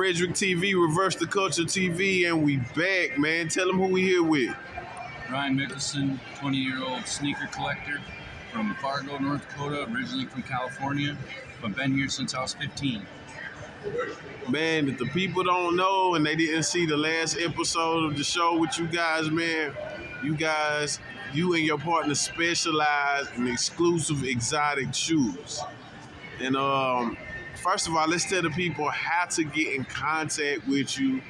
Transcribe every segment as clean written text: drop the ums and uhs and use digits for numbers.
Redrick TV, Reverse the Culture TV, and we back, man. Tell them who we here with. Ryan Mickelson, 20-year-old sneaker collector from Fargo, North Dakota, originally from California, but been here since I was 15. Man, if the people don't know and they didn't see the last episode of the show with you guys, man, you and your partner specialize in exclusive exotic shoes. And first of all, let's tell the people how to get in contact with you.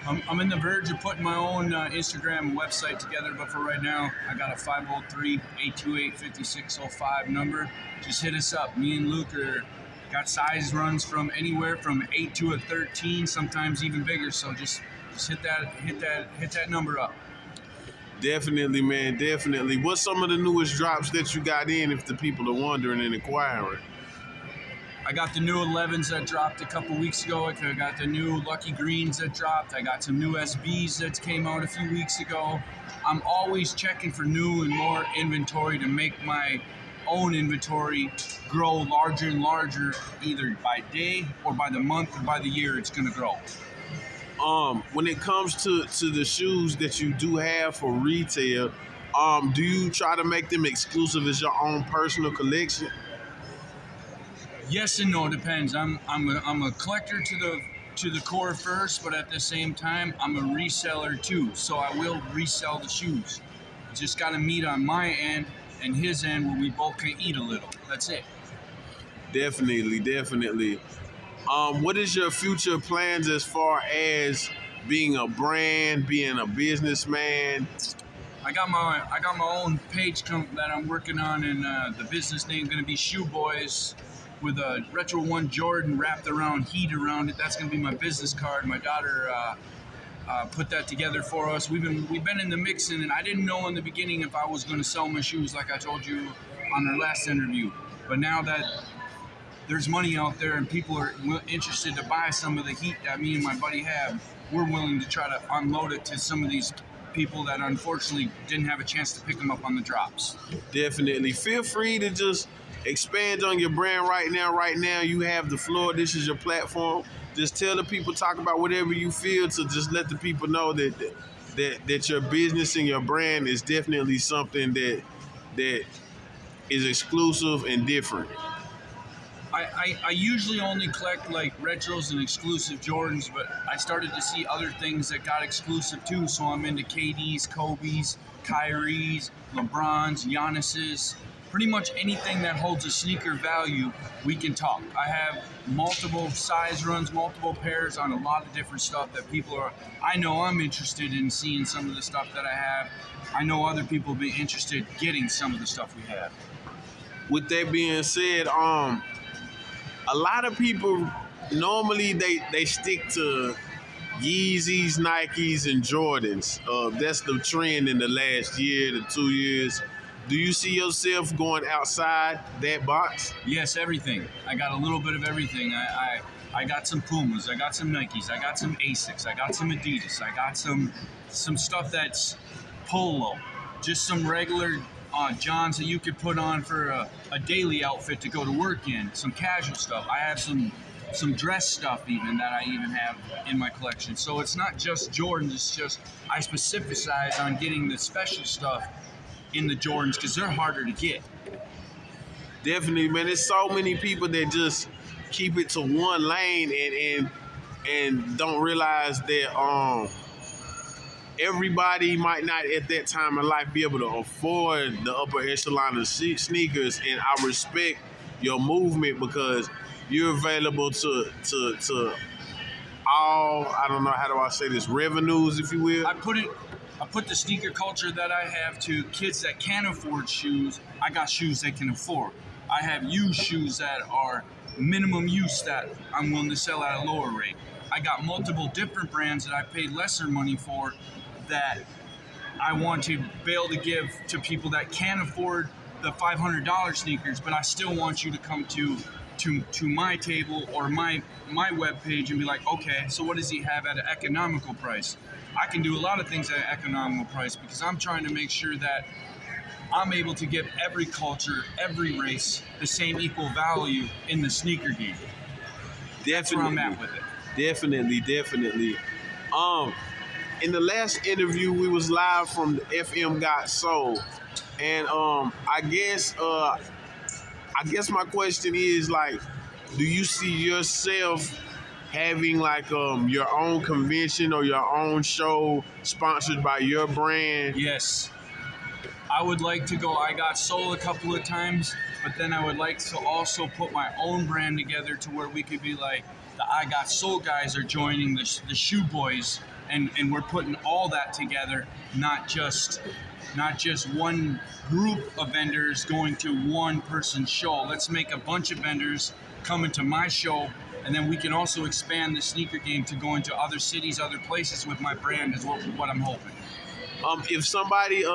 I'm in the verge of putting my own Instagram website together, but for right now, I got a 503-828-5605 number. Just hit us up. Me and Luke got size runs from anywhere from 8 to a 13, sometimes even bigger. So just hit that number up. Definitely, man, definitely. What's some of the newest drops that you got in, if the people are wondering and inquiring? I got the new 11s that dropped a couple weeks ago. I got the new Lucky Greens that dropped. I got some new SBs that came out a few weeks ago. I'm always checking for new and more inventory to make my own inventory grow larger and larger, either by day or by the month or by the year it's going to grow. When it comes to the shoes that you do have for retail, do you try to make them exclusive as your own personal collection? Yes and no, it depends. I'm a collector to the core first, but at the same time, I'm a reseller too. So I will resell the shoes. Just got to meet on my end and his end where we both can eat a little. That's it. Definitely. What is your future plans as far as being a brand, being a businessman? I got my own page that I'm working on, and the business name is going to be Shoe Boys, with a Retro 1 Jordan wrapped around heat around it. That's going to be my business card. My daughter put that together for us. We've been in the mixing, and I didn't know in the beginning if I was going to sell my shoes like I told you on our last interview. But now that there's money out there and people are interested to buy some of the heat that me and my buddy have, we're willing to try to unload it to some of these people that unfortunately didn't have a chance to pick them up on the drops. Definitely. Feel free to just expand on your brand right now. Right now, you have the floor. This is your platform. Just tell the people, talk about whatever you feel, to just let the people know that your business and your brand is definitely something that is exclusive and different. I usually only collect like retros and exclusive Jordans, but I started to see other things that got exclusive too. So I'm into KDs, Kobe's, Kyrie's, LeBron's, Giannis's. Pretty much anything that holds a sneaker value, we can talk. I have multiple size runs, multiple pairs on a lot of different stuff that I know I'm interested in seeing some of the stuff that I have. I know other people will be interested in getting some of the stuff we have. With that being said, a lot of people normally they stick to Yeezys, Nikes, and Jordans. That's the trend in the last year to 2 years. Do you see yourself going outside that box? Yes, everything. I got a little bit of everything. I got some Pumas, I got some Nikes, I got some Asics, I got some Adidas, I got some stuff that's polo, just some regular Johns that you could put on for a daily outfit to go to work in, some casual stuff. I have some dress stuff even that I even have in my collection. So it's not just Jordans, it's just I specificize on getting the special stuff in the Jordans because they're harder to get. Definitely, man. There's so many people that just keep it to one lane and don't realize that everybody might not at that time in life be able to afford the upper echelon of sneakers. And I respect your movement because you're available to all, I don't know, how do I say this, revenues, if you will. I put the sneaker culture that I have to kids that can't afford shoes. I got shoes they can afford. I have used shoes that are minimum use that I'm willing to sell at a lower rate. I got multiple different brands that I paid lesser money for that I want to be able to give to people that can't afford the $500 sneakers, but I still want you to come to my table or my webpage and be like, okay, so what does he have at an economical price? I can do a lot of things at an economical price because I'm trying to make sure that I'm able to give every culture, every race, the same equal value in the sneaker game. Definitely. That's where I'm at with it. Definitely. Um, in the last interview, we was live from the FM Got Soul, and I guess my question is like, do you see yourself having like your own convention or your own show sponsored by your brand? Yes. I would like to go I Got Soul a couple of times, but then I would like to also put my own brand together to where we could be like, the I Got Soul guys are joining the Shoe Boys, and we're putting all that together, not just one group of vendors going to one person's show. Let's make a bunch of vendors come into my show, and then we can also expand the sneaker game to go into other cities, other places with my brand is what I'm hoping. If somebody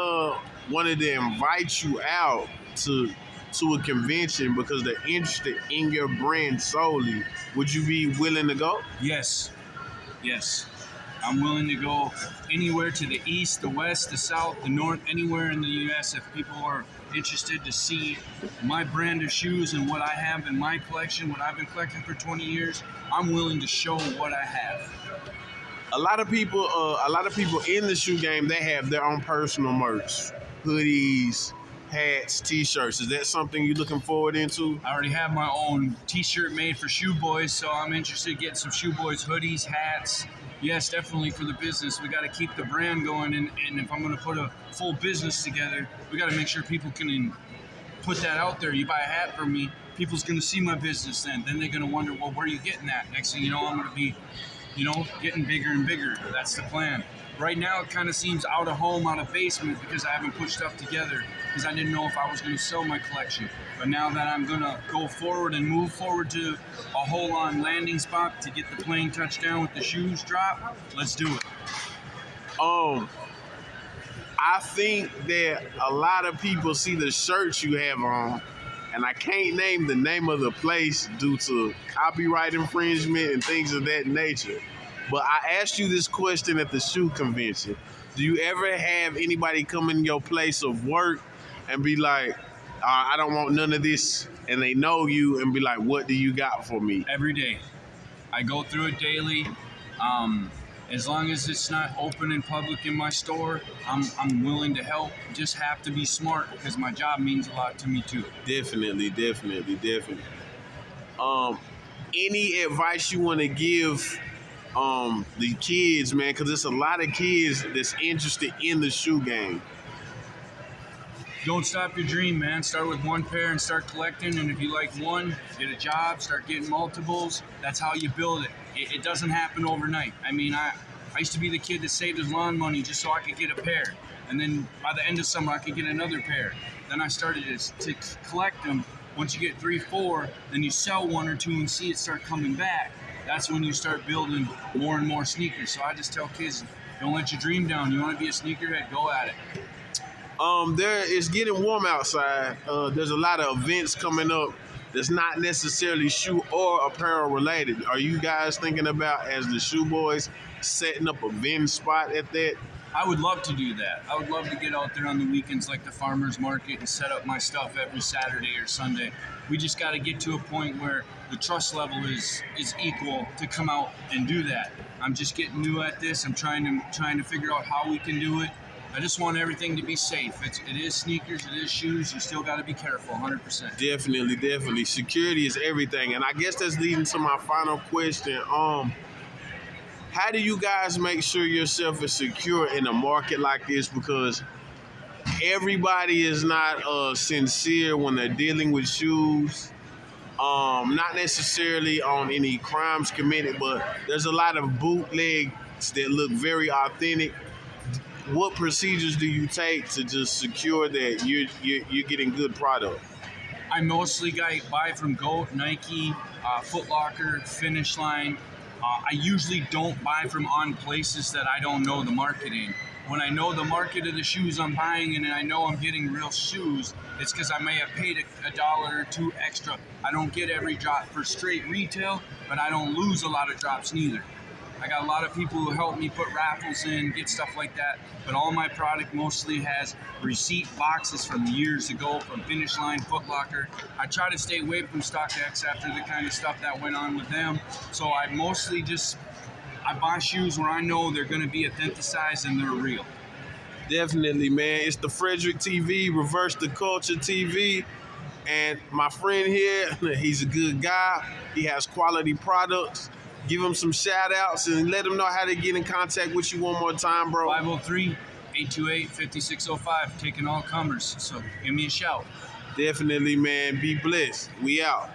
wanted to invite you out to a convention because they're interested in your brand solely, would you be willing to go? Yes. I'm willing to go anywhere to the east, the west, the south, the north, anywhere in the U.S. If people are interested to see my brand of shoes and what I have in my collection, what I've been collecting for 20 years, I'm willing to show what I have. A lot of people in the shoe game, they have their own personal merch, hoodies, hats, t-shirts. Is that something you're looking forward into? I already have my own t-shirt made for Shoe Boys, so I'm interested in getting some Shoe Boys hoodies, hats. Yes, definitely for the business. We got to keep the brand going, and if I'm going to put a full business together, we got to make sure people can put that out there. You buy a hat from me, people's going to see my business then. Then they're going to wonder, well, where are you getting that? Next thing you know, I'm going to be, getting bigger and bigger. That's the plan. Right now, it kind of seems out of home, out of basement, because I haven't put stuff together, because I didn't know if I was going to sell my collection. But now that I'm going to go forward and move forward to a whole-on landing spot to get the plane touchdown with the shoes drop, let's do it. I think that a lot of people see the shirts you have on, and I can't name the name of the place due to copyright infringement and things of that nature. But I asked you this question at the shoe convention. Do you ever have anybody come in your place of work and be like, I don't want none of this, and they know you and be like, what do you got for me? Every day. I go through it daily. As long as it's not open in public in my store, I'm willing to help. Just have to be smart, because my job means a lot to me too. Definitely. Any advice you want to give the kids, man, because there's a lot of kids that's interested in the shoe game? Don't stop your dream, man. Start with one pair and start collecting. And if you like one, get a job, start getting multiples. That's how you build it. It doesn't happen overnight. I mean, I used to be the kid that saved his lawn money just so I could get a pair. And then by the end of summer, I could get another pair. Then I started to collect them. Once you get 3, 4, then you sell 1 or 2 and see it start coming back. That's when you start building more and more sneakers. So I just tell kids, don't let your dream down. You want to be a sneakerhead, go at it. It's getting warm outside. There's a lot of events coming up that's not necessarily shoe or apparel related. Are you guys thinking about, as the Shoe Boys, setting up a vending spot at that? I would love to do that. I would love to get out there on the weekends like the farmer's market and set up my stuff every Saturday or Sunday. We just got to get to a point where the trust level is equal to come out and do that. I'm just getting new at this. I'm trying to figure out how we can do it. I just want everything to be safe. It is sneakers, it is shoes. You still got to be careful, 100%. Definitely. Security is everything. And I guess that's leading to my final question. How do you guys make sure yourself is secure in a market like this? Because everybody is not sincere when they're dealing with shoes. Not necessarily on any crimes committed, but there's a lot of bootlegs that look very authentic. What procedures do you take to just secure that you're getting good product? I mostly buy from GOAT, Nike, Foot Locker, Finish Line. I usually don't buy from on places that I don't know the market in. When I know the market of the shoes I'm buying and I know I'm getting real shoes, it's because I may have paid $1 or $2 extra. I don't get every drop for straight retail, but I don't lose a lot of drops neither. I got a lot of people who help me put raffles in, get stuff like that. But all my product mostly has receipt boxes from years ago, from Finish Line, Foot Locker. I try to stay away from StockX after the kind of stuff that went on with them. So I mostly I buy shoes where I know they're going to be authenticized and they're real. Definitely, man. It's the Frederick TV, Reverse the Culture TV. And my friend here, he's a good guy. He has quality products. Give him some shout outs and let him know how to get in contact with you one more time, bro. 503-828-5605, taking all comers. So give me a shout. Definitely, man. Be blessed. We out.